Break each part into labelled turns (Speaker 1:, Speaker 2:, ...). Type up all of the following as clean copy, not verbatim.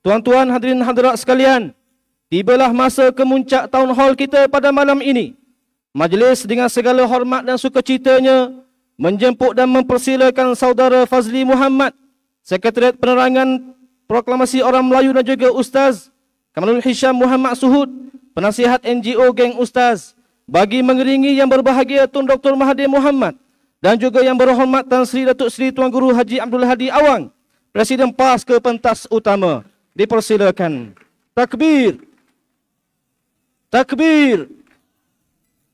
Speaker 1: Tuan-tuan hadirin hadirat sekalian, tibalah masa kemuncak town hall kita pada malam ini. Majlis dengan segala hormat dan sukacitanya menjemput dan mempersilakan saudara Fazli Muhammad, Sekretariat Penerangan Proklamasi Orang Melayu dan juga Ustaz Kamalul Hisham Muhammad Suhud, penasihat NGO Geng Ustaz, bagi mengiringi yang berbahagia Tun Dr. Mahathir Mohamad dan juga yang berhormat Tan Sri Datuk Seri Tuan Guru Haji Abdul Hadi Awang, Presiden PAS ke pentas utama. Dipersilakan. Takbir. Takbir.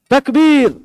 Speaker 1: Takbir.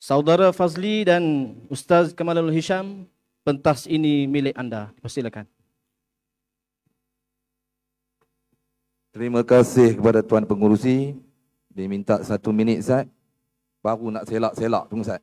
Speaker 1: Saudara Fazli dan Ustaz Kamalul Hisham, pentas ini milik anda. Persilakan.
Speaker 2: Terima kasih kepada Tuan Pengurusi. Dia minta 1 minit, Ustaz. Baru nak selak-selak. Tunggu, Ustaz.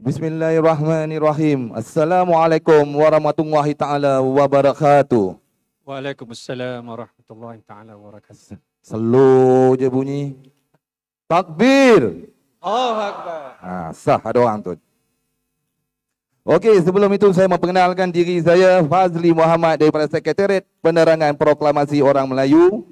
Speaker 2: Bismillahirrahmanirrahim. Assalamualaikum warahmatullahi ta'ala wabarakatuh.
Speaker 3: Waalaikumsalam warahmatullahi ta'ala wabarakatuh.
Speaker 2: Slow je bunyi. Takbir.
Speaker 3: Allahu Akbar.
Speaker 2: Sah ada orang tu. Okey, sebelum itu saya memperkenalkan diri saya, Fazli Muhammad daripada Sekretariat Penerangan Proklamasi Orang Melayu,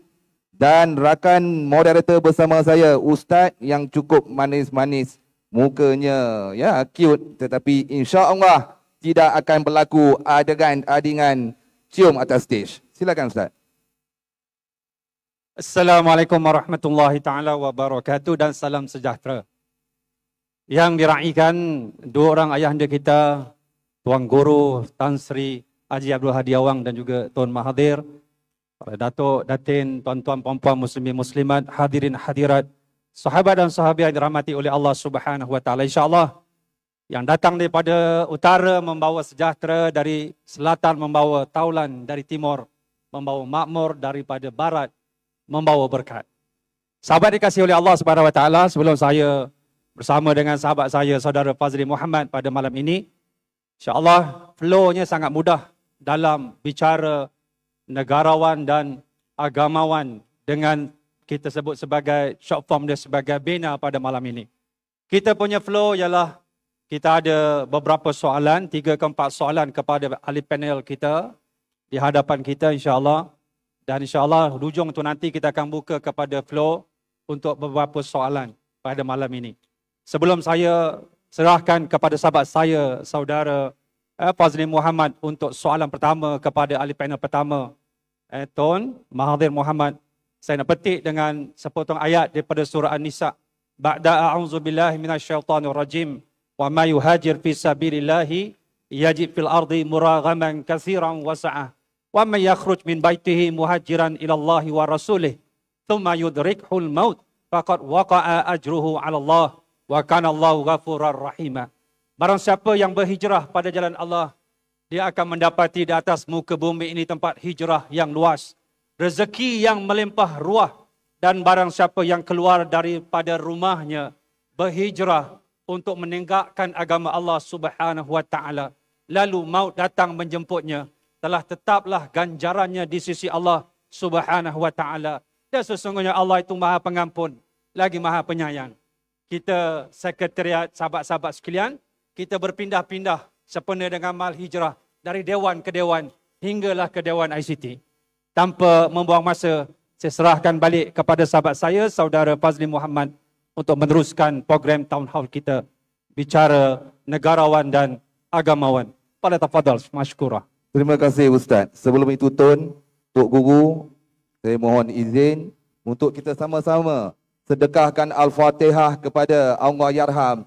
Speaker 2: dan rakan moderator bersama saya, Ustaz yang cukup manis-manis. Mukanya ya cute, tetapi insya-Allah tidak akan berlaku adegan cium atas stage. Silakan Ustaz.
Speaker 3: Assalamualaikum warahmatullahi taala wabarakatuh dan salam sejahtera. Yang diraikan dua orang ayahanda kita, Tuan Guru Tan Sri Haji Abdul Hadi Awang dan juga Tuan Mahathir, para datuk, datin, tuan-tuan, puan-puan, muslimin, muslimat, hadirin, hadirat, sahabat dan sahabiah yang dirahmati oleh Allah Subhanahu wa taala. Insya-Allah yang datang daripada utara membawa sejahtera, dari selatan membawa taulan, dari timur membawa makmur, daripada barat membawa berkat. Sahabat dikasihi oleh Allah Subhanahu wa taala, sebelum saya bersama dengan sahabat saya saudara Fazli Muhammad pada malam ini, insya-Allah flow-nya sangat mudah dalam bicara negarawan dan agamawan dengan kita sebut sebagai short form dia sebagai BENA pada malam ini. Kita punya flow ialah kita ada beberapa soalan, 3 ke 4 soalan kepada ahli panel kita di hadapan kita insya-Allah, dan insya-Allah hujung tu nanti kita akan buka kepada flow untuk beberapa soalan pada malam ini. Sebelum saya serahkan kepada sahabat saya saudara Fazli Muhammad untuk soalan pertama kepada ahli panel pertama, Tun Mahathir Mohamad, saya nak petik dengan sepotong ayat daripada surah An-Nisa. Ba'da a'udzubillahi minasyaitonirrajim. Wa may yuhajir fi sabilillahi yajid fil ardi muraghaman katsiran wa sa'ah. Wa may yakhruj min baitihi muhajiran ila Allah wa rasulih thumma yudrikhul maut faqad waqa'a ajruhu 'ala Allah wa kana Allahu ghafurar rahima. Barang siapa yang berhijrah pada jalan Allah, dia akan mendapati di atas muka bumi ini tempat hijrah yang luas, rezeki yang melimpah ruah, dan barang siapa yang keluar daripada rumahnya berhijrah untuk menegakkan agama Allah Subhanahu wa taala, lalu maut datang menjemputnya, telah tetaplah ganjarannya di sisi Allah Subhanahu wa ta'ala. Dan sesungguhnya Allah itu Maha Pengampun, lagi Maha Penyayang. Kita sekretariat sahabat-sahabat sekalian, kita berpindah-pindah sempena dengan amal hijrah dari dewan ke dewan hinggalah ke Dewan ICT. Tanpa membuang masa, saya serahkan balik kepada sahabat saya, Saudara Fazli Muhammad, untuk meneruskan program Town Hall kita, bicara negarawan dan agamawan. Pada tafadhal, masykurah.
Speaker 2: Terima kasih Ustaz. Sebelum itu Tun, Tok Guru, saya mohon izin untuk kita sama-sama sedekahkan Al-Fatihah kepada Allahyarham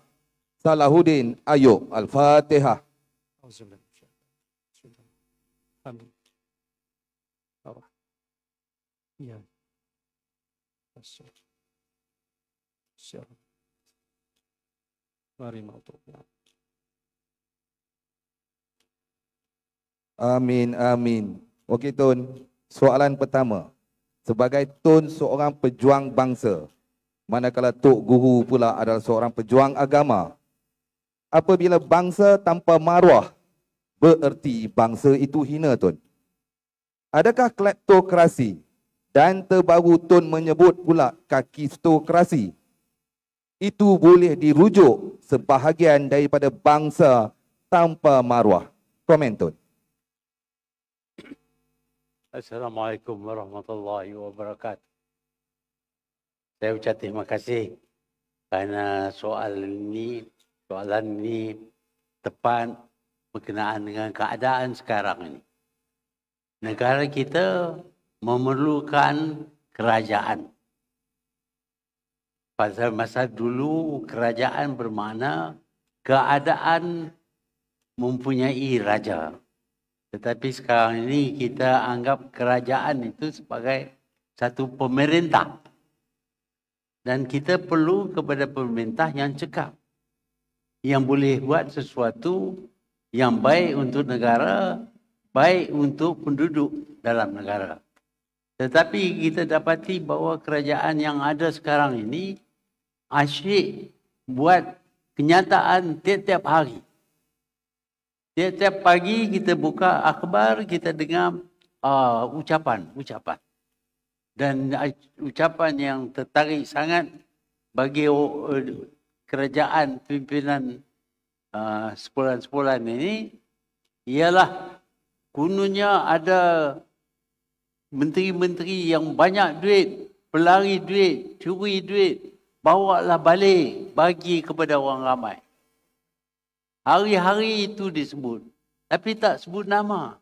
Speaker 2: Salahuddin Ayub. Al-Fatihah.
Speaker 3: Amin. Ya. Mari
Speaker 2: Amin, amin. Okey Tun, soalan pertama. Sebagai Tun seorang pejuang bangsa, manakala Tok Guru pula adalah seorang pejuang agama, apabila bangsa tanpa maruah, bererti bangsa itu hina Tun. Adakah kleptokrasi dan terbaru Tun menyebut pula kakistokrasi itu boleh dirujuk sebahagian daripada bangsa tanpa maruah? Komen Tun.
Speaker 4: Assalamualaikum warahmatullahi wabarakatuh. Saya ucap terima kasih kerana soalan ini tepat berkenaan dengan keadaan sekarang ini. Negara kita memerlukan kerajaan. Pada masa dulu kerajaan bermakna keadaan mempunyai raja. Tetapi sekarang ini kita anggap kerajaan itu sebagai satu pemerintah. Dan kita perlu kepada pemerintah yang cekap. Yang boleh buat sesuatu yang baik untuk negara, baik untuk penduduk dalam negara. Tetapi kita dapati bahawa kerajaan yang ada sekarang ini asyik buat kenyataan tiap-tiap hari. Tiap-tiap pagi kita buka akhbar, kita dengar ucapan. Dan ucapan yang tertarik sangat bagi kerajaan pimpinan sebulan-sebulan ini ialah kononnya ada menteri-menteri yang banyak duit, pelari duit, curi duit, bawalah balik bagi kepada orang ramai. Hari-hari itu disebut, tapi tak sebut nama.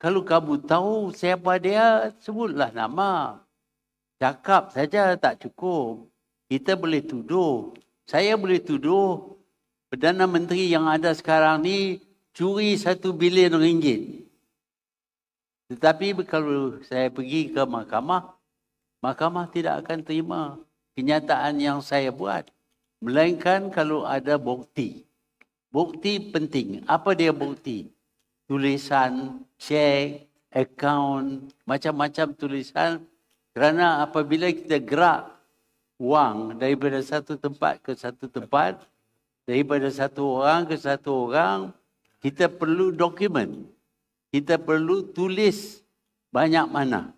Speaker 4: Kalau kamu tahu siapa dia, sebutlah nama. Cakap saja tak cukup. Kita boleh tuduh. Saya boleh tuduh Perdana Menteri yang ada sekarang ni curi 1 bilion ringgit. Tetapi kalau saya pergi ke mahkamah, mahkamah tidak akan terima kenyataan yang saya buat. Melainkan kalau ada bukti. Bukti penting. Apa dia bukti? Tulisan, cek, akaun, macam-macam tulisan. Kerana apabila kita gerak wang daripada satu tempat ke satu tempat, daripada satu orang ke satu orang, kita perlu dokumen. Kita perlu tulis banyak mana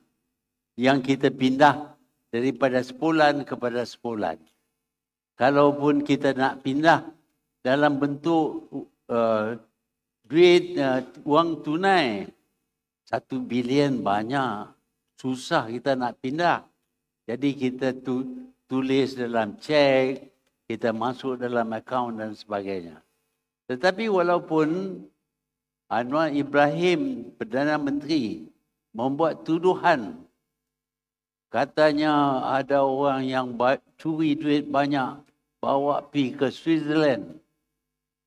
Speaker 4: yang kita pindah daripada sebulan kepada sebulan. Kalaupun kita nak pindah dalam bentuk duit, wang tunai, 1 bilion banyak. Susah kita nak pindah. Jadi kita tulis dalam cek, kita masuk dalam akaun dan sebagainya. Tetapi walaupun Anwar Ibrahim, Perdana Menteri, membuat tuduhan, katanya ada orang yang curi duit banyak, bawa pergi ke Switzerland.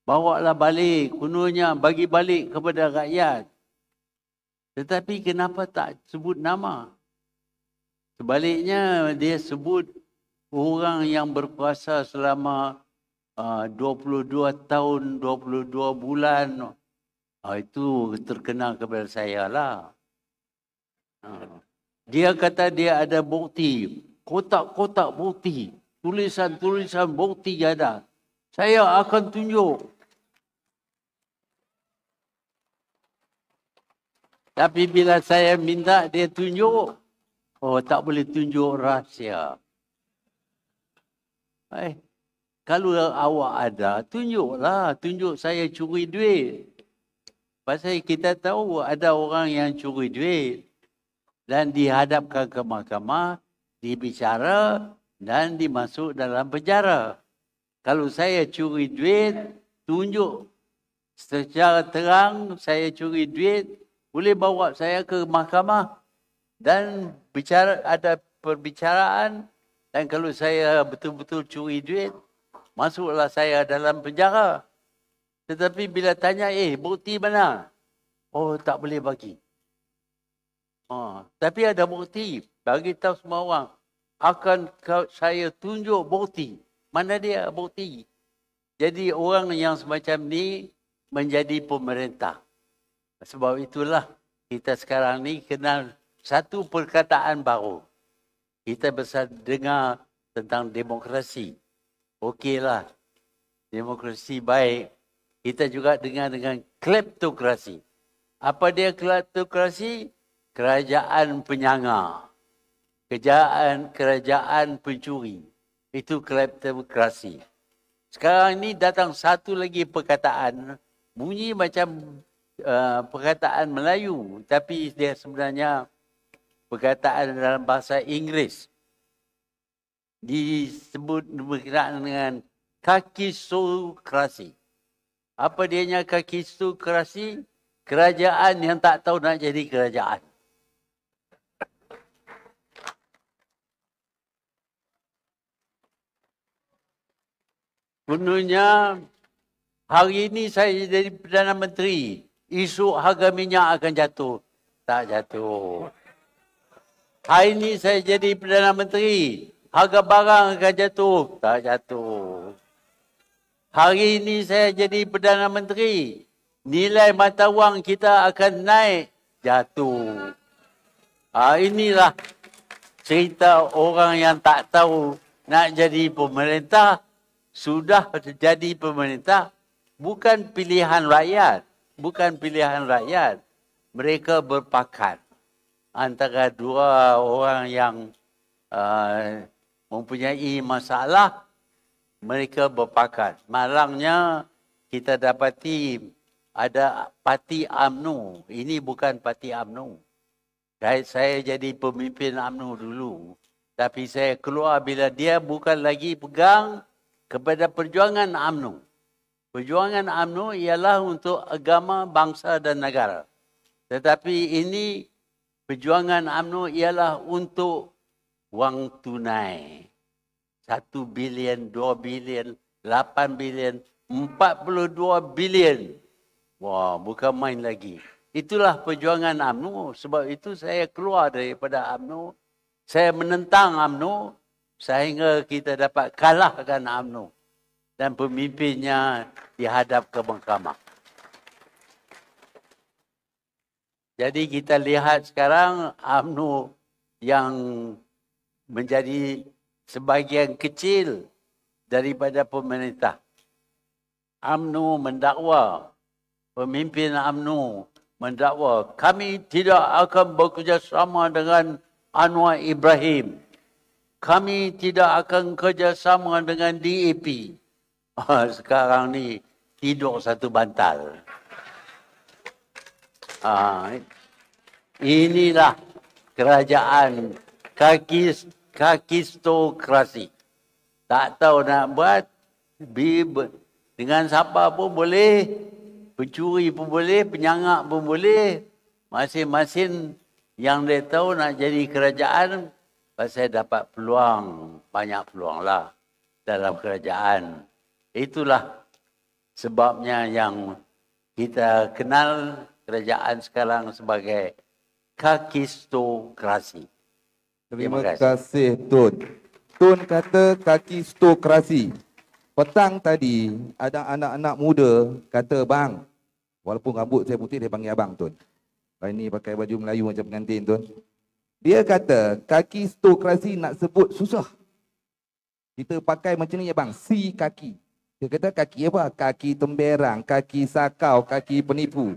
Speaker 4: Bawalah balik, kononnya bagi balik kepada rakyat. Tetapi kenapa tak sebut nama? Sebaliknya dia sebut orang yang berkuasa selama 22 tahun, 22 bulan. Itu terkenal kepada saya lah. Dia kata dia ada bukti, kotak-kotak bukti, tulisan-tulisan bukti ada. Saya akan tunjuk. Tapi bila saya minta dia tunjuk, oh tak boleh tunjuk rahsia. Kalau awak ada, tunjuklah. Tunjuk saya curi duit. Pasal kita tahu ada orang yang curi duit dan dihadapkan ke mahkamah, dibicara dan dimasuk dalam penjara. Kalau saya curi duit, tunjuk secara terang saya curi duit, boleh bawa saya ke mahkamah dan ada perbicaraan. Dan kalau saya betul-betul curi duit, masuklah saya dalam penjara. Tetapi bila tanya, bukti mana? Oh, tak boleh bagi. Tapi ada bukti. Bagi tahu semua orang. Akan saya tunjuk bukti. Mana dia bukti? Jadi orang yang semacam ni menjadi pemerintah. Sebab itulah kita sekarang ni kenal satu perkataan baru. Kita besar dengar tentang demokrasi. Okeylah. Demokrasi baik. Kita juga dengar dengan kleptokrasi. Apa dia kleptokrasi? Kerajaan penyanga. Kerajaan pencuri. Itu kleptokrasi. Sekarang ni datang satu lagi perkataan. Bunyi macam perkataan Melayu. Tapi dia sebenarnya perkataan dalam bahasa Inggeris. Disebut berkenaan dengan kakistokrasi. Apa dianya kakistokrasi? Kerajaan yang tak tahu nak jadi kerajaan. Kononnya, hari ini saya jadi Perdana Menteri. Esok harga minyak akan jatuh. Tak jatuh. Hari ini saya jadi Perdana Menteri. Harga barang akan jatuh. Tak jatuh. Hari ini saya jadi Perdana Menteri. Nilai mata wang kita akan naik. Jatuh. Inilah cerita orang yang tak tahu nak jadi pemerintah. Sudah jadi pemerintah. Bukan pilihan rakyat. Bukan pilihan rakyat. Mereka berpakat. Antara dua orang yang mempunyai masalah, mereka berpakat. Malangnya kita dapati ada parti UMNO. Ini bukan parti UMNO. Saya jadi pemimpin UMNO dulu. Tapi saya keluar bila dia bukan lagi pegang kepada perjuangan UMNO. Perjuangan UMNO ialah untuk agama, bangsa dan negara. Tetapi ini perjuangan UMNO ialah untuk wang tunai. 1 bilion, 2 bilion, 8 bilion, 42 bilion. Wah, bukan main lagi. Itulah perjuangan UMNO. Sebab itu saya keluar daripada UMNO. Saya menentang UMNO sehingga kita dapat kalahkan UMNO. Dan pemimpinnya dihadap ke mahkamah. Jadi kita lihat sekarang UMNO yang menjadi sebahagian kecil daripada pemerintah. UMNO mendakwa, pemimpin UMNO mendakwa, kami tidak akan bekerjasama dengan Anwar Ibrahim. Kami tidak akan kerjasama dengan DAP. Sekarang ni tidur satu bantal. Inilah kerajaan kakistokrasi. Tak tahu nak buat, dengan siapa pun boleh, pencuri pun boleh, penyangak pun boleh. Masing-masing yang dia tahu nak jadi kerajaan, pasal dapat peluang, banyak peluang lah dalam kerajaan. Itulah sebabnya yang kita kenal kerajaan sekarang sebagai kakistokrasi.
Speaker 2: Terima kasih Tun. Tun kata kakistokrasi. Petang tadi ada anak-anak muda kata bang. Walaupun rambut saya putih dia panggil abang Tun. Hari ni pakai baju Melayu macam pengantin Tun. Dia kata kakistokrasi nak sebut susah. Kita pakai macam ni ya bang, si kaki. Dia kata kaki apa? Kaki temberang, kaki sakau, kaki penipu.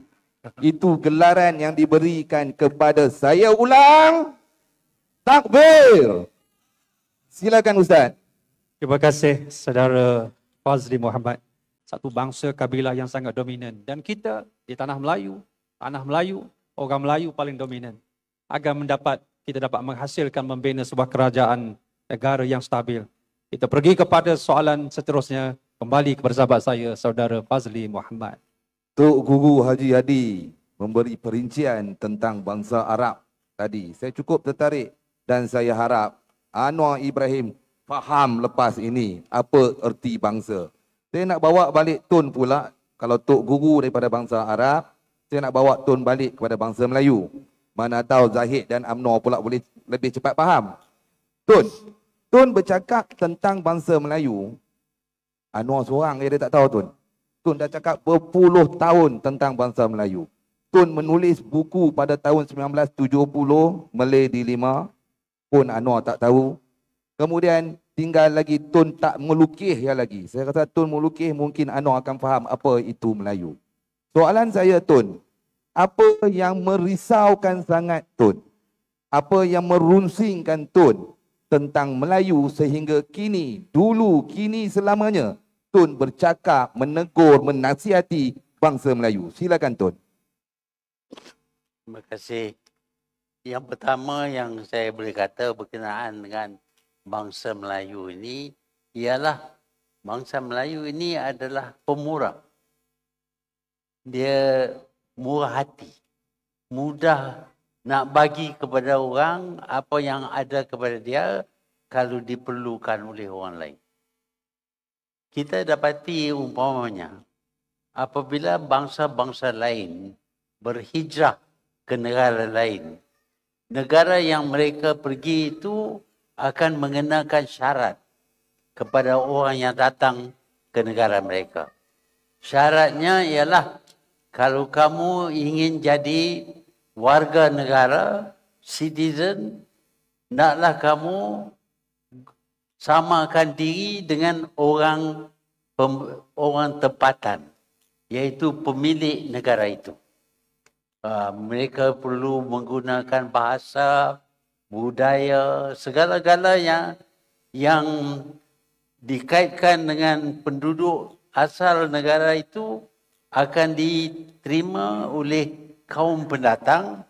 Speaker 2: Itu gelaran yang diberikan kepada saya. Ulang. Takbir. Silakan Ustaz.
Speaker 3: Terima kasih Saudara Fazli Muhammad. Satu bangsa kabilah yang sangat dominan. Dan kita di tanah Melayu, orang Melayu paling dominan. Agar kita dapat menghasilkan membina sebuah kerajaan negara yang stabil. Kita pergi kepada soalan seterusnya. Kembali kepada sahabat saya, Saudara Fazli Muhammad.
Speaker 2: Tok Guru Haji Hadi memberi perincian tentang bangsa Arab tadi. Saya cukup tertarik dan saya harap Anwar Ibrahim faham lepas ini apa erti bangsa. Saya nak bawa balik tun pula, kalau Tok Guru daripada bangsa Arab, saya nak bawa tun balik kepada bangsa Melayu. Mana tahu Zahid dan UMNO pula boleh lebih cepat faham. Tun bercakap tentang bangsa Melayu, Anwar seorang dia tak tahu Tun. Tun dah cakap berpuluh tahun tentang bangsa Melayu. Tun menulis buku pada tahun 1970, Malay Dilema, pun Anwar tak tahu. Kemudian tinggal lagi Tun tak melukis ya lagi. Saya kata Tun melukis mungkin Anwar akan faham apa itu Melayu. Soalan saya Tun, apa yang merisaukan sangat Tun? Apa yang merunsingkan Tun tentang Melayu sehingga kini, dulu, kini, selamanya Tun bercakap, menegur, menasihati bangsa Melayu. Silakan Tun.
Speaker 4: Terima kasih. Yang pertama yang saya boleh kata berkenaan dengan bangsa Melayu ini ialah bangsa Melayu ini adalah pemurah. Dia murah hati. Mudah nak bagi kepada orang apa yang ada kepada dia kalau diperlukan oleh orang lain. Kita dapati umpamanya apabila bangsa-bangsa lain berhijrah ke negara lain, negara yang mereka pergi itu akan mengenakan syarat kepada orang yang datang ke negara mereka. Syaratnya ialah kalau kamu ingin jadi warga negara, citizen, naklah kamu samakan diri dengan orang tempatan, iaitu pemilik negara itu. Mereka perlu menggunakan bahasa, budaya, segala-gala yang dikaitkan dengan penduduk asal negara itu akan diterima oleh kaum pendatang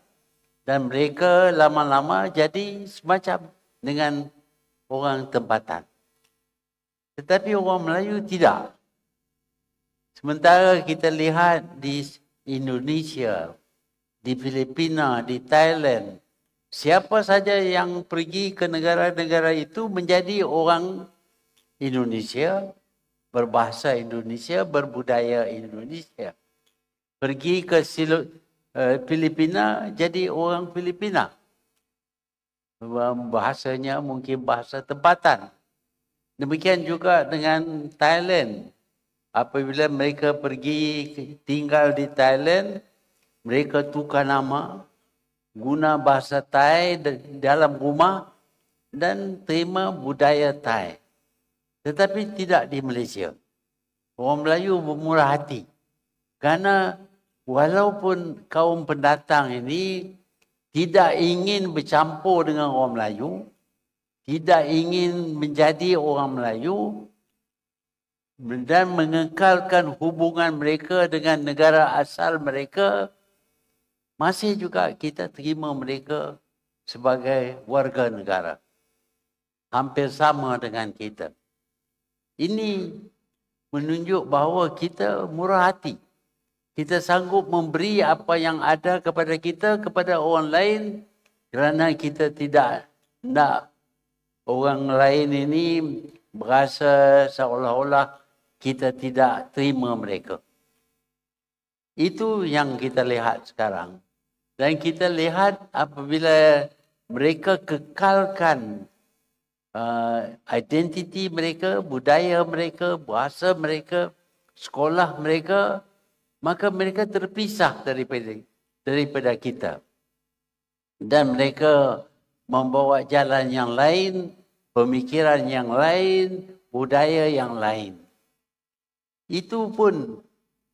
Speaker 4: dan mereka lama-lama jadi semacam dengan orang tempatan. Tetapi orang Melayu tidak. Sementara kita lihat di Indonesia, di Filipina, di Thailand, siapa saja yang pergi ke negara-negara itu menjadi orang Indonesia, berbahasa Indonesia, berbudaya Indonesia. Pergi ke Filipina, jadi orang Filipina. Bahasanya mungkin bahasa tempatan. Demikian juga dengan Thailand. Apabila mereka pergi tinggal di Thailand, mereka tukar nama, guna bahasa Thai dalam rumah dan terima budaya Thai. Tetapi tidak di Malaysia. Orang Melayu bermurah hati. Kerana walaupun kaum pendatang ini tidak ingin bercampur dengan orang Melayu, tidak ingin menjadi orang Melayu dan mengekalkan hubungan mereka dengan negara asal mereka, masih juga kita terima mereka sebagai warga negara. Hampir sama dengan kita. Ini menunjuk bahawa kita murah hati. Kita sanggup memberi apa yang ada kepada kita kepada orang lain kerana kita tidak nak orang lain ini berasa seolah-olah kita tidak terima mereka. Itu yang kita lihat sekarang. Dan kita lihat apabila mereka kekalkan identiti mereka, budaya mereka, bahasa mereka, sekolah mereka, maka mereka terpisah daripada kita. Dan mereka membawa jalan yang lain, pemikiran yang lain, budaya yang lain. Itu pun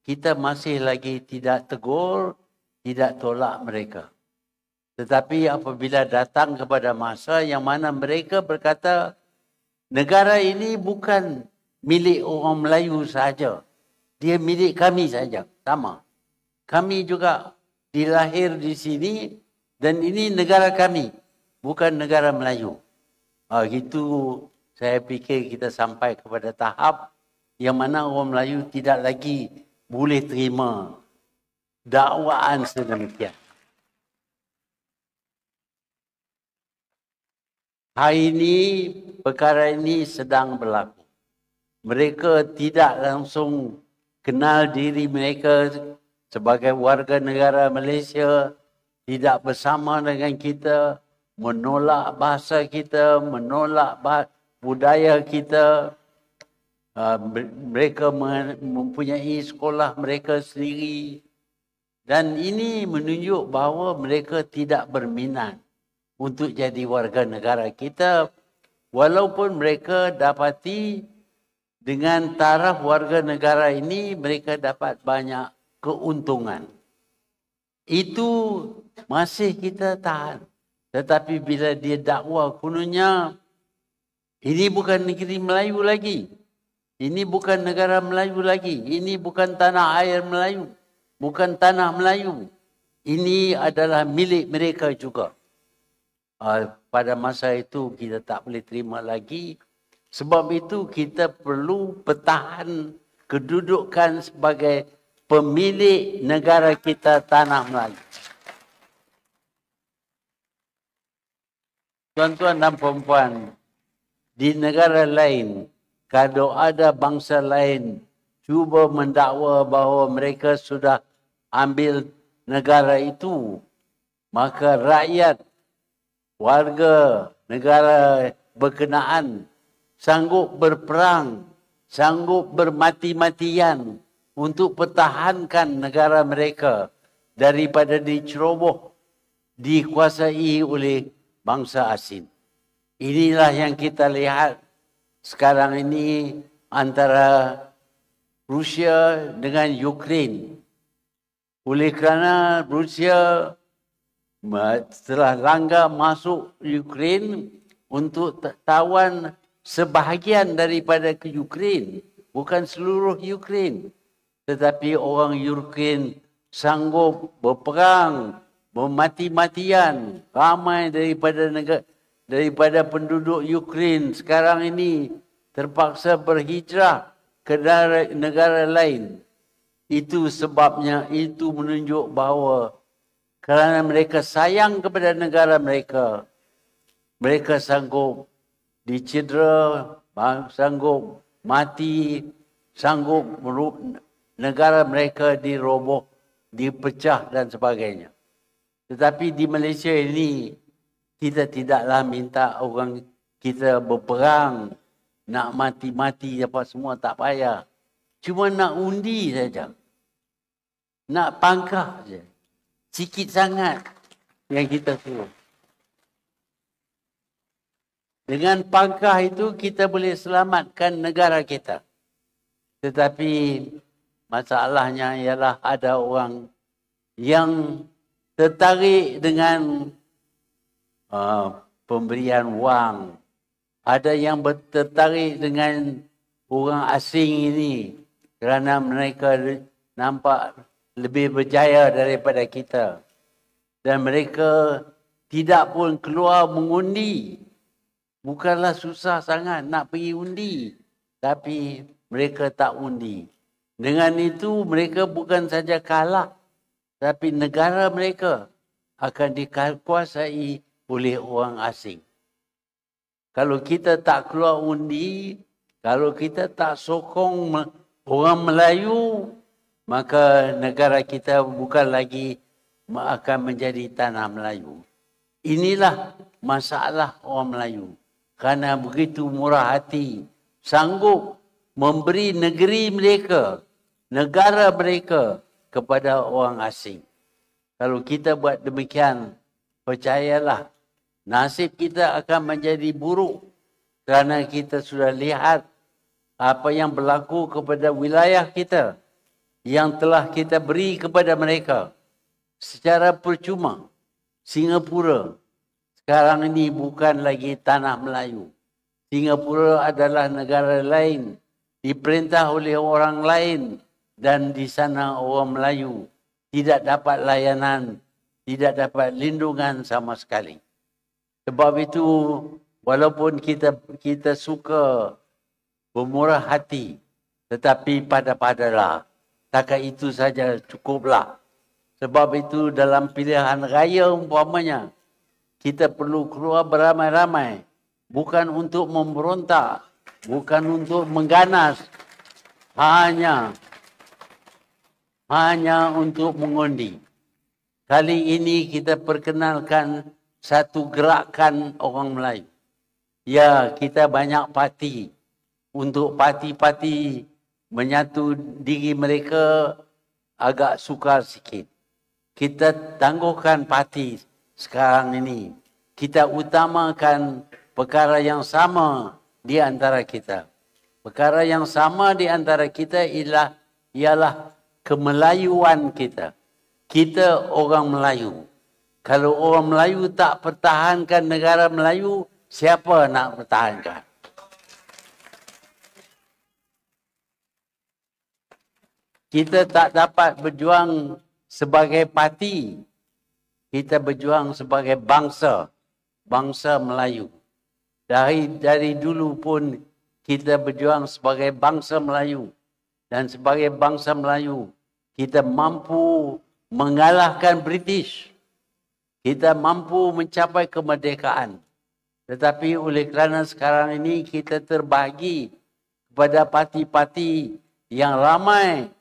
Speaker 4: kita masih lagi tidak tegur, tidak tolak mereka. Tetapi apabila datang kepada masa yang mana mereka berkata, negara ini bukan milik orang Melayu sahaja. Dia milik kami saja. Sama. Kami juga dilahir di sini dan ini negara kami. Bukan negara Melayu. Itu saya fikir kita sampai kepada tahap yang mana orang Melayu tidak lagi boleh terima dakwaan sedemikian. Hari ini, perkara ini sedang berlaku. Mereka tidak langsung kenal diri mereka sebagai warga negara Malaysia, tidak bersama dengan kita, menolak bahasa kita, menolak budaya kita. Mereka mempunyai sekolah mereka sendiri. Dan ini menunjuk bahawa mereka tidak berminat untuk jadi warga negara kita, walaupun mereka dapati dengan taraf warga negara ini mereka dapat banyak keuntungan. Itu masih kita tahan. Tetapi bila dia dakwa kononnya ini bukan negeri Melayu lagi. Ini bukan negara Melayu lagi. Ini bukan tanah air Melayu. Bukan tanah Melayu. Ini adalah milik mereka juga. Pada masa itu kita tak boleh terima lagi. Sebab itu kita perlu pertahan kedudukan sebagai pemilik negara kita tanah Melayu. Tuan-tuan dan puan-puan, di negara lain, kalau ada bangsa lain cuba mendakwa bahawa mereka sudah ambil negara itu, maka rakyat warga negara berkenaan sanggup berperang, sanggup bermati-matian untuk pertahankan negara mereka daripada diceroboh, dikuasai oleh bangsa asing. Inilah yang kita lihat sekarang ini antara Rusia dengan Ukraine. Oleh kerana Rusia setelah langgar masuk Ukraine untuk tawan sebahagian daripada ke Ukraine, bukan seluruh Ukraine, tetapi orang Ukraine sanggup berperang, bermati-matian. Ramai daripada penduduk Ukraine sekarang ini terpaksa berhijrah ke negara lain. Itu sebabnya, itu menunjuk bahawa kerana mereka sayang kepada negara mereka, mereka sanggup dicedera, sanggup mati, sanggup negara mereka diroboh, dipecah dan sebagainya. Tetapi di Malaysia ini, kita tidaklah minta orang kita berperang, nak mati-mati apa semua, tak payah. Cuma nak undi saja. Nak pangkah saja. Sikit sangat yang kita suruh. Dengan pangkah itu kita boleh selamatkan negara kita. Tetapi masalahnya ialah ada orang yang tertarik dengan pemberian wang. Ada yang tertarik dengan orang asing ini kerana mereka nampak lebih berjaya daripada kita. Dan mereka tidak pun keluar mengundi. Bukanlah susah sangat nak pergi undi. Tapi mereka tak undi. Dengan itu mereka bukan saja kalah. Tapi negara mereka akan dikuasai oleh orang asing. Kalau kita tak keluar undi, kalau kita tak sokong orang Melayu, maka negara kita bukan lagi akan menjadi tanah Melayu. Inilah masalah orang Melayu. Kerana begitu murah hati, sanggup memberi negeri mereka, negara mereka kepada orang asing. Kalau kita buat demikian, percayalah, nasib kita akan menjadi buruk. Kerana kita sudah lihat apa yang berlaku kepada wilayah kita yang telah kita beri kepada mereka. secara percuma. Singapura sekarang ini bukan lagi tanah Melayu. Singapura adalah negara lain, diperintah oleh orang lain, dan di sana orang Melayu tidak dapat layanan, tidak dapat lindungan sama sekali. Sebab itu, walaupun kita suka bermurah hati, tetapi pada-padalah. Takat itu saja cukuplah. Sebab itu dalam pilihan raya umpamanya, kita perlu keluar beramai-ramai. Bukan untuk memberontak, bukan untuk mengganas. Hanya untuk mengundi. Kali ini kita perkenalkan satu gerakan orang Melayu. Ya, kita banyak parti. Untuk parti-parti menyatu diri mereka agak sukar sikit. Kita tangguhkan parti sekarang ini. Kita utamakan perkara yang sama di antara kita. Perkara yang sama di antara kita ialah kemelayuan kita. Kita orang Melayu. Kalau orang Melayu tak pertahankan negara Melayu, siapa nak pertahankan? Kita tak dapat berjuang sebagai parti. Kita berjuang sebagai bangsa. Bangsa Melayu. Dari dulu pun kita berjuang sebagai bangsa Melayu. Dan sebagai bangsa Melayu, kita mampu mengalahkan British. Kita mampu mencapai kemerdekaan. Tetapi oleh kerana sekarang ini kita terbahagi kepada parti-parti yang ramai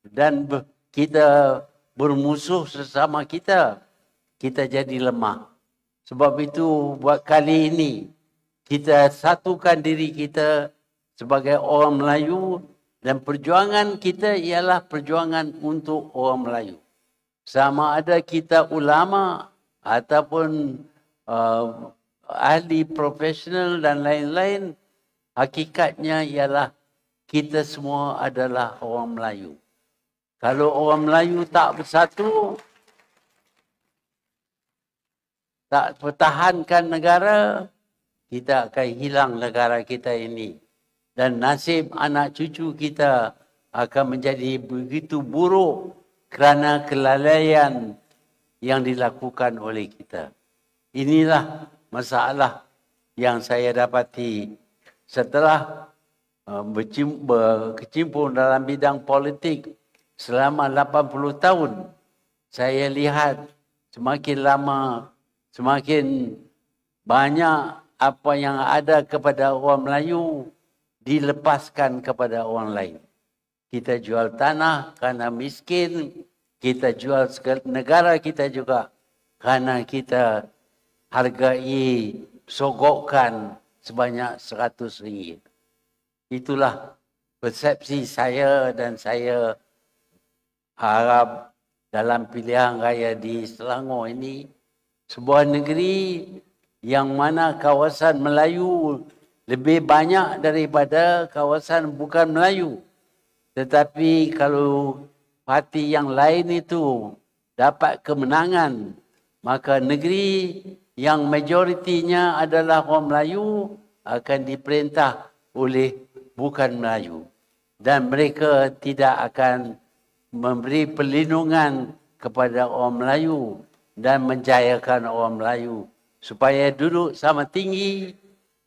Speaker 4: dan kita bermusuh sesama kita, kita jadi lemah. Sebab itu buat kali ini kita satukan diri kita sebagai orang Melayu dan perjuangan kita ialah perjuangan untuk orang Melayu. Sama ada kita ulama ataupun ahli profesional dan lain-lain, hakikatnya ialah kita semua adalah orang Melayu. Kalau orang Melayu tak bersatu, tak pertahankan negara, kita akan hilang negara kita ini. Dan nasib anak cucu kita akan menjadi begitu buruk kerana kelalaian yang dilakukan oleh kita. Inilah masalah yang saya dapati setelah berkecimpung dalam bidang politik selama 80 tahun. Saya lihat semakin lama, semakin banyak apa yang ada kepada orang Melayu dilepaskan kepada orang lain. Kita jual tanah kerana miskin, kita jual negara kita juga kerana kita hargai sogokkan sebanyak RM100. Itulah persepsi saya dan saya harap dalam pilihan raya di Selangor ini, sebuah negeri yang mana kawasan Melayu lebih banyak daripada kawasan bukan Melayu. Tetapi kalau parti yang lain itu dapat kemenangan, maka negeri yang majoritinya adalah orang Melayu akan diperintah oleh bukan Melayu. Dan mereka tidak akan memberi perlindungan kepada orang Melayu dan menjayakan orang Melayu supaya duduk sama tinggi,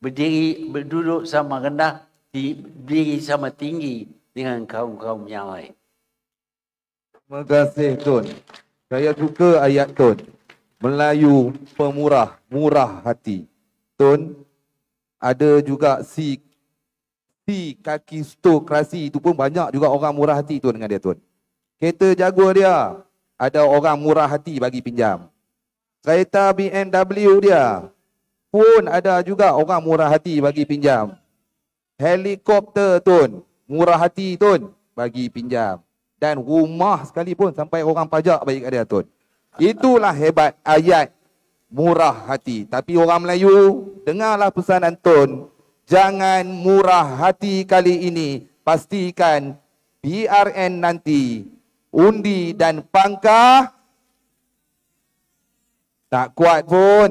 Speaker 4: berduduk sama rendah, berdiri sama tinggi dengan kaum-kaum yang lain.
Speaker 2: Terima kasih Tun. Saya suka ayat Tun. Melayu pemurah, murah hati. Tun, ada juga si kaki stokrasi itu pun banyak juga orang murah hati Tun dengan dia Tun. Kereta Jaguar dia, ada orang murah hati bagi pinjam. Kereta BMW dia pun ada juga orang murah hati bagi pinjam. Helikopter Tun, murah hati Tun bagi pinjam. Dan rumah sekalipun sampai orang pajak bagi kat dia Tun. Itulah hebat ayat murah hati. Tapi orang Melayu, dengarlah pesanan Tun. Jangan murah hati kali ini. Pastikan PRN nanti, undi dan pangkah Tak kuat pun.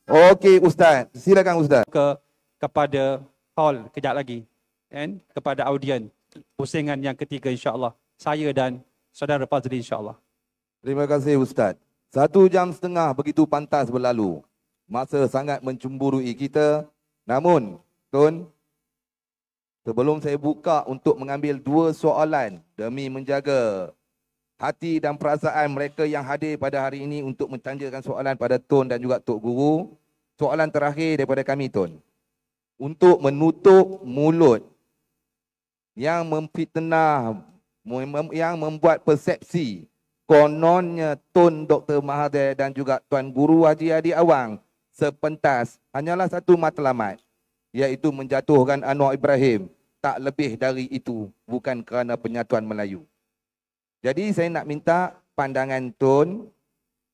Speaker 2: Okey Ustaz, silakan Ustaz.
Speaker 3: Kepada hall kejap lagi. Dan kepada audien pusingan yang ketiga insya-Allah. Saya dan saudara Fazli insya-Allah.
Speaker 2: Terima kasih Ustaz. 1 jam setengah begitu pantas berlalu. Masa sangat mencemburui kita. Namun, Tun, sebelum saya buka untuk mengambil 2 soalan demi menjaga hati dan perasaan mereka yang hadir pada hari ini untuk mentanyakan soalan pada Tun dan juga Tok Guru. Soalan terakhir daripada kami, Tun. Untuk menutup mulut yang memfitnah, yang membuat persepsi kononnya Tun Dr. Mahathir dan juga Tuan Guru Haji Hadi Awang sepentas hanyalah satu matlamat, iaitu menjatuhkan Anwar Ibrahim. Tak lebih dari itu, bukan kerana penyatuan Melayu. Jadi saya nak minta pandangan Tun,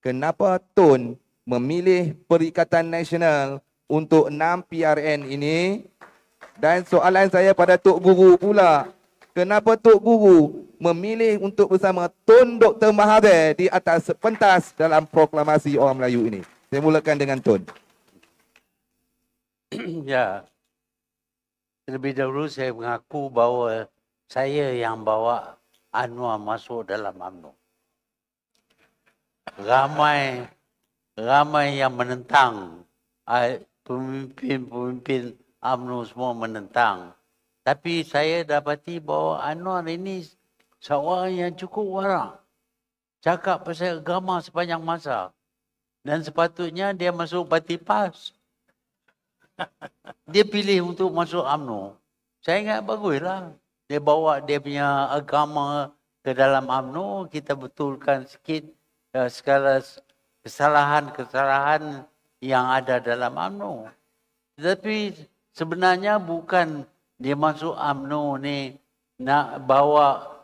Speaker 2: kenapa Tun memilih Perikatan Nasional untuk 6 PRN ini? Dan soalan saya pada Tok Guru pula, kenapa Tok Guru memilih untuk bersama Tun Dr. Mahathir di atas pentas dalam proklamasi orang Melayu ini? Saya mulakan dengan Tun.
Speaker 4: Ya, terlebih dahulu saya mengaku bahawa saya yang bawa Anwar masuk dalam UMNO. Ramai yang menentang, pemimpin-pemimpin UMNO semua menentang. Tapi saya dapati bahawa Anwar ini seorang yang cukup warak. Cakap pasal agama sepanjang masa. Dan sepatutnya dia masuk parti PAS. Dia pilih untuk masuk UMNO. Saya ingat baguslah. Dia bawa dia punya agama ke dalam UMNO. Kita betulkan sikit segala kesalahan-kesalahan yang ada dalam UMNO. Tetapi sebenarnya bukan dia masuk UMNO ni nak bawa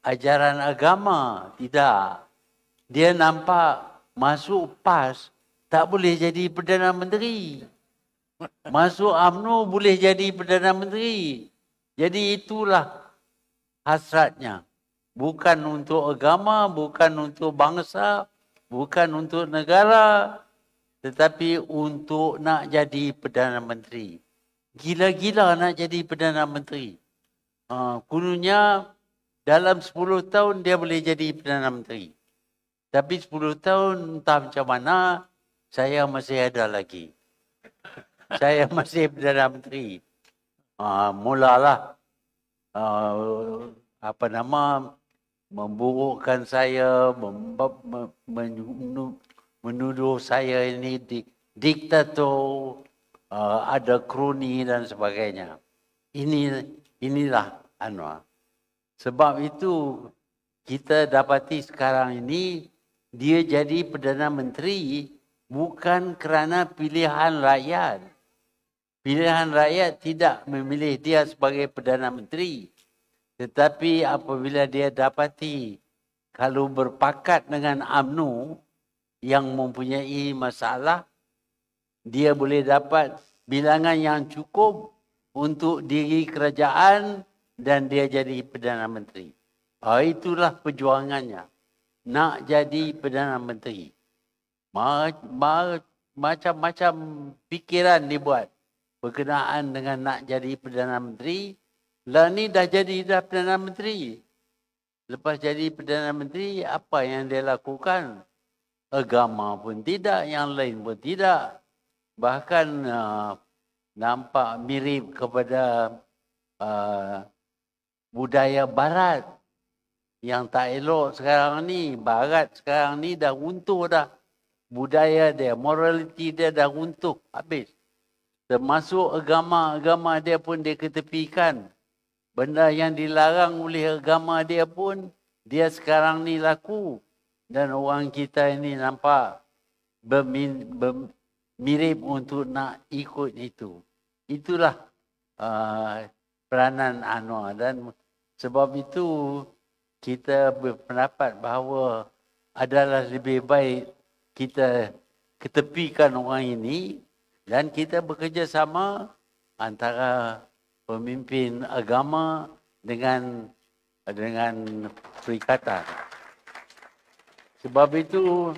Speaker 4: ajaran agama. Tidak. Dia nampak masuk PAS tak boleh jadi Perdana Menteri. Masuk UMNO boleh jadi Perdana Menteri. Jadi itulah hasratnya. Bukan untuk agama, bukan untuk bangsa, bukan untuk negara, tetapi untuk nak jadi Perdana Menteri. Gila-gila nak jadi Perdana Menteri. Kononnya dalam 10 tahun dia boleh jadi Perdana Menteri. Tapi 10 tahun entah macam mana, saya masih ada lagi. Saya masih Perdana Menteri. Mulalah memburukkan saya, menuduh saya ini diktator, ada kroni dan sebagainya. Inilah Anwar. Sebab itu kita dapati sekarang ini dia jadi Perdana Menteri bukan kerana pilihan rakyat. Pilihan rakyat tidak memilih dia sebagai Perdana Menteri. Tetapi apabila dia dapati kalau berpakat dengan UMNO yang mempunyai masalah, dia boleh dapat bilangan yang cukup untuk diri kerajaan dan dia jadi Perdana Menteri. Itulah perjuangannya. Nak jadi Perdana Menteri. Macam-macam fikiran dibuat berkenaan dengan nak jadi Perdana Menteri. Lah ni dah Perdana Menteri. Lepas jadi Perdana Menteri, apa yang dia lakukan? Agama pun tidak, yang lain pun tidak. Bahkan nampak mirip kepada budaya Barat yang tak elok sekarang ni. Barat sekarang ni dah runtuh dah. Budaya dia, morality dia dah runtuh habis. Termasuk agama dia pun dia ketepikan. Benda yang dilarang oleh agama dia pun, dia sekarang ni laku. Dan orang kita ini nampak mirip untuk nak ikut itu. Itulah peranan Anwar. Dan sebab itu kita berpendapat bahawa adalah lebih baik kita ketepikan orang ini dan kita bekerjasama antara pemimpin agama dengan perikatan. Sebab itu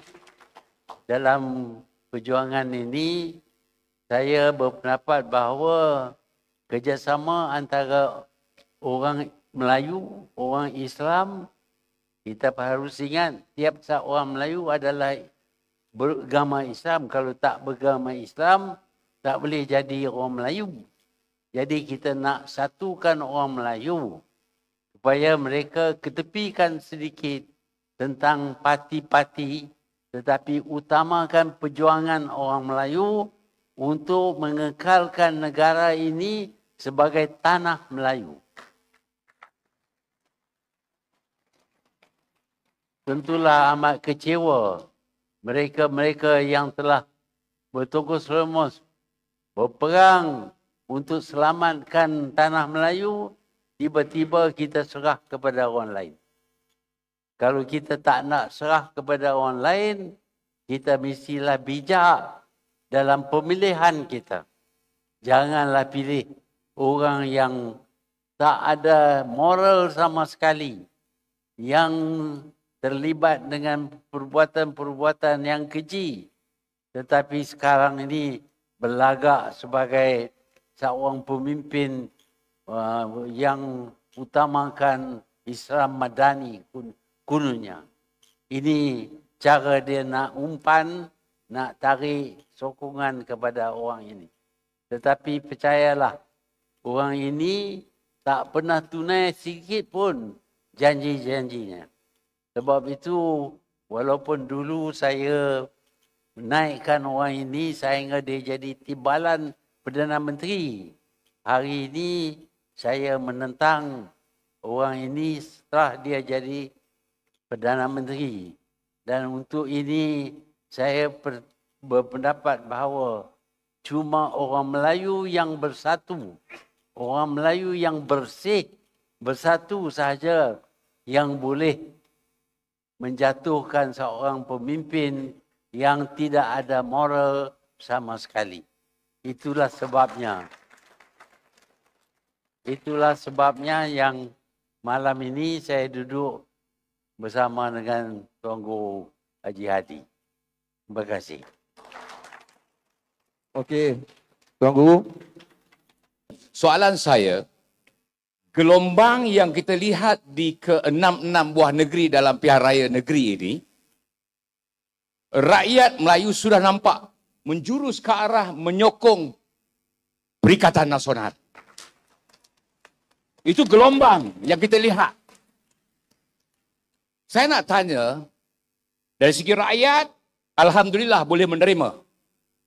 Speaker 4: dalam perjuangan ini, saya berpendapat bahawa kerjasama antara orang Melayu, orang Islam, kita harus ingat tiap orang Melayu adalah beragama Islam. Kalau tak beragama Islam, tak boleh jadi orang Melayu. Jadi kita nak satukan orang Melayu supaya mereka ketepikan sedikit tentang parti-parti, tetapi utamakan perjuangan orang Melayu untuk mengekalkan negara ini sebagai tanah Melayu. Tentulah amat kecewa mereka-mereka yang telah bertungkus lumus berperang untuk selamatkan tanah Melayu, tiba-tiba kita serah kepada orang lain. Kalau kita tak nak serah kepada orang lain, kita mestilah bijak dalam pemilihan kita. Janganlah pilih orang yang tak ada moral sama sekali, yang terlibat dengan perbuatan-perbuatan yang keji, tetapi sekarang ini berlagak sebagai seorang pemimpin yang utamakan Islam Madani kononnya. Ini cara dia nak umpan, nak tarik sokongan kepada orang ini. Tetapi percayalah, orang ini tak pernah tunai sikit pun janji-janjinya. Sebab itu, walaupun dulu saya menaikkan orang ini sehingga dia jadi timbalan Perdana Menteri, hari ini saya menentang orang ini setelah dia jadi Perdana Menteri. Dan untuk ini saya berpendapat bahawa cuma orang Melayu yang bersatu, orang Melayu yang bersih, bersatu sahaja yang boleh menjatuhkan seorang pemimpin yang tidak ada moral sama sekali. Itulah sebabnya. Itulah sebabnya yang malam ini saya duduk bersama dengan Tuan Guru Haji Hadi. Terima kasih.
Speaker 2: Okey, Tuan Guru.
Speaker 5: Soalan saya, gelombang yang kita lihat di ke-66 buah negeri dalam pilihan raya negeri ini, rakyat Melayu sudah nampak menjurus ke arah menyokong Perikatan Nasional. Itu gelombang yang kita lihat. Saya nak tanya, dari segi rakyat, alhamdulillah boleh menerima.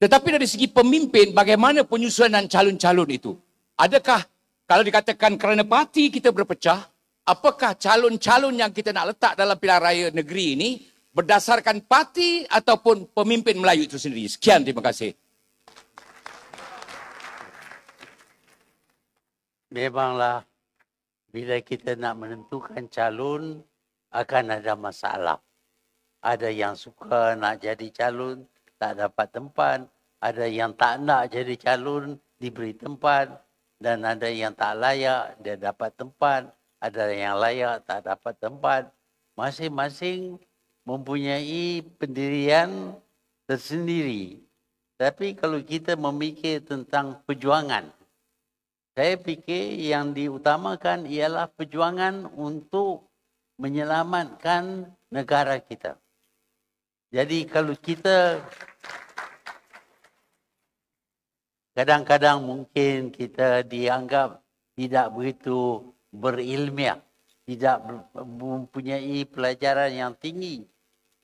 Speaker 5: Tetapi dari segi pemimpin, bagaimana penyusunan calon-calon itu? Adakah kalau dikatakan kerana parti kita berpecah, apakah calon-calon yang kita nak letak dalam pilihan raya negeri ini berdasarkan parti ataupun pemimpin Melayu itu sendiri? Sekian, terima kasih.
Speaker 4: Memanglah bila kita nak menentukan calon akan ada masalah. Ada yang suka nak jadi calon, tak dapat tempat. Ada yang tak nak jadi calon, diberi tempat. Dan ada yang tak layak, dia dapat tempat. Ada yang layak, tak dapat tempat. Masing-masing mempunyai pendirian tersendiri. Tapi kalau kita memikir tentang perjuangan, saya fikir yang diutamakan ialah perjuangan untuk menyelamatkan negara kita. Jadi kalau kita kadang-kadang mungkin kita dianggap tidak begitu berilmiah, tidak mempunyai pelajaran yang tinggi.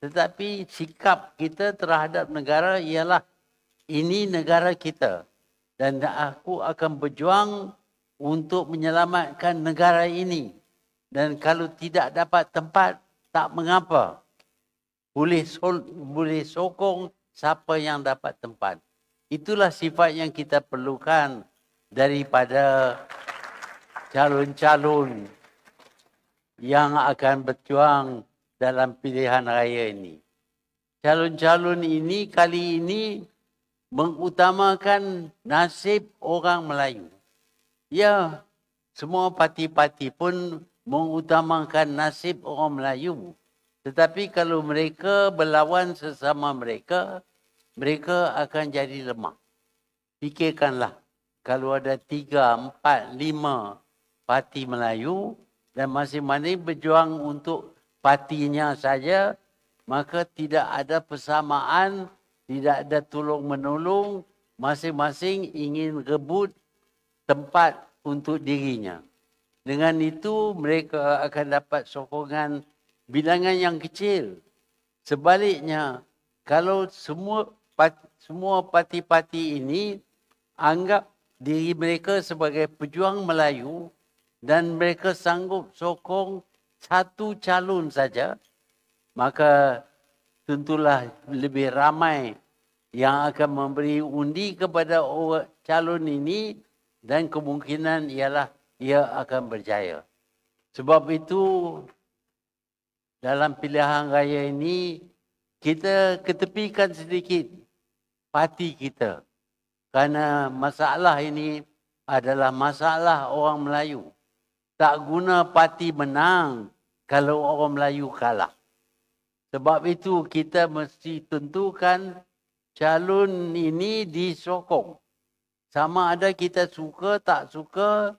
Speaker 4: Tetapi sikap kita terhadap negara ialah ini negara kita. Dan aku akan berjuang untuk menyelamatkan negara ini. Dan kalau tidak dapat tempat, tak mengapa. Boleh sokong siapa yang dapat tempat. Itulah sifat yang kita perlukan daripada calon-calon yang akan berjuang dalam pilihan raya ini. Calon-calon ini kali ini mengutamakan nasib orang Melayu. Ya, semua parti-parti pun mengutamakan nasib orang Melayu. Tetapi kalau mereka berlawan sesama mereka, mereka akan jadi lemah. Fikirkanlah, kalau ada 3, 4, 5 parti Melayu dan masing-masing berjuang untuk partinya saja, maka tidak ada persamaan, tidak ada tolong-menolong, masing-masing ingin rebut tempat untuk dirinya. Dengan itu mereka akan dapat sokongan bilangan yang kecil. Sebaliknya, kalau semua parti-parti ini anggap diri mereka sebagai pejuang Melayu dan mereka sanggup sokong satu calon saja, maka tentulah lebih ramai yang akan memberi undi kepada calon ini dan kemungkinan ialah ia akan berjaya. Sebab itu dalam pilihan raya ini kita ketepikan sedikit parti kita. Kerana masalah ini adalah masalah orang Melayu. Tak guna parti menang kalau orang Melayu kalah. Sebab itu kita mesti tentukan calon ini disokong. Sama ada kita suka tak suka,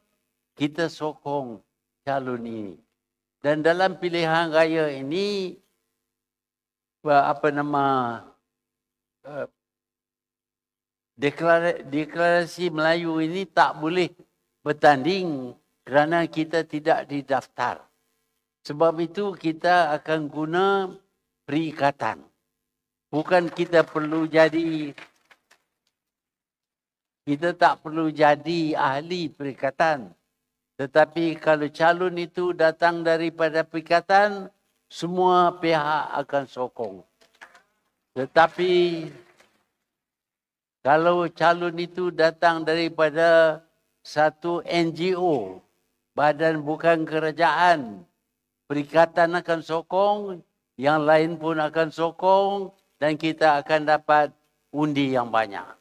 Speaker 4: kita sokong calon ini. Dan dalam pilihan raya ini, deklarasi Melayu ini tak boleh bertanding kerana kita tidak didaftar. Sebab itu kita akan guna perikatan. Bukan kita tak perlu jadi ahli perikatan. Tetapi kalau calon itu datang daripada perikatan, semua pihak akan sokong. Tetapi kalau calon itu datang daripada satu NGO, badan bukan kerajaan, perikatan akan sokong, yang lain pun akan sokong dan kita akan dapat undi yang banyak.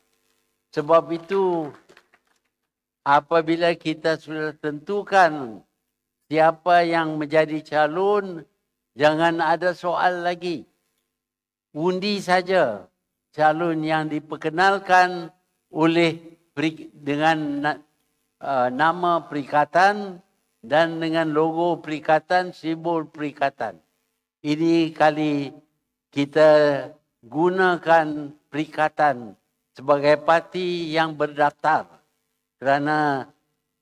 Speaker 4: Sebab itu, apabila kita sudah tentukan siapa yang menjadi calon, jangan ada soal lagi. Undi saja calon yang diperkenalkan dengan nama perikatan dan dengan logo perikatan, simbol perikatan. Ini kali kita gunakan perikatan sebagai parti yang berdaftar. Kerana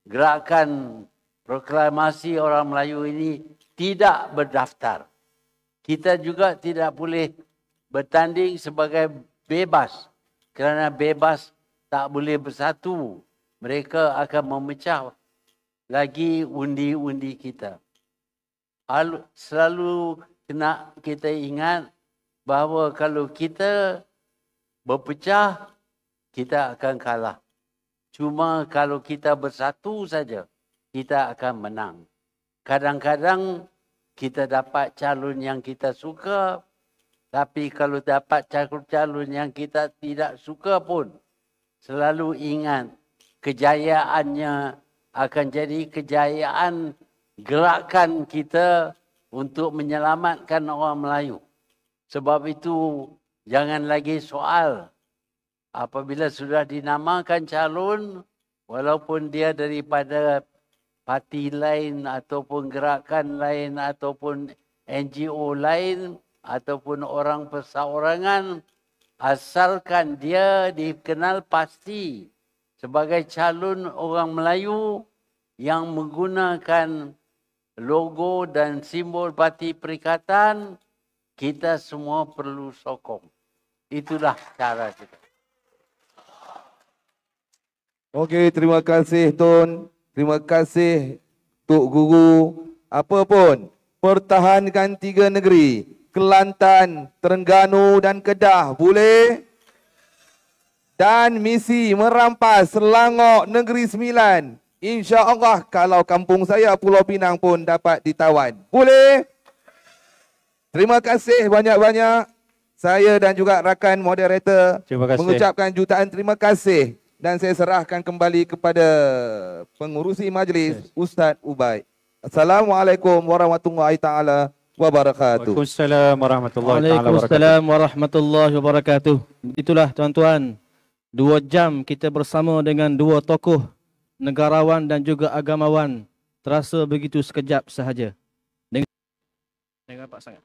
Speaker 4: gerakan proklamasi orang Melayu ini tidak berdaftar. Kita juga tidak boleh bertanding sebagai bebas. Kerana bebas tak boleh bersatu. Mereka akan memecah lagi undi-undi kita. Selalu kena kita ingat bahawa kalau kita berpecah, kita akan kalah. Cuma kalau kita bersatu saja, kita akan menang. Kadang-kadang kita dapat calon yang kita suka, tapi kalau dapat calon yang kita tidak suka pun, selalu ingat kejayaannya akan jadi kejayaan gerakan kita untuk menyelamatkan orang Melayu. Sebab itu jangan lagi soal apabila sudah dinamakan calon, walaupun dia daripada parti lain ataupun gerakan lain ataupun NGO lain ataupun orang perseorangan, asalkan dia dikenal pasti sebagai calon orang Melayu yang menggunakan logo dan simbol parti perikatan, kita semua perlu sokong. Itulah cara kita.
Speaker 2: Okey, terima kasih Tun. Terima kasih Tok Guru. Apapun, pertahankan 3 negeri. Kelantan, Terengganu dan Kedah. Boleh? Dan misi merampas Selangor Negeri Sembilan. InsyaAllah kalau kampung saya Pulau Pinang pun dapat ditawan. Boleh? Terima kasih banyak-banyak. Saya dan juga rakan moderator mengucapkan jutaan terima kasih. Dan saya serahkan kembali kepada pengurusi majlis, Ustaz Ubaid. Assalamualaikum warahmatullahi taala wabarakatuh.
Speaker 3: Waalaikumsalam warahmatullahi taala wabarakatuh.
Speaker 1: Waalaikumsalam warahmatullahi wabarakatuh. Itulah tuan-tuan, 2 jam kita bersama dengan 2 tokoh negarawan dan juga agamawan. Terasa begitu sekejap sahaja. Dengar apa sangat?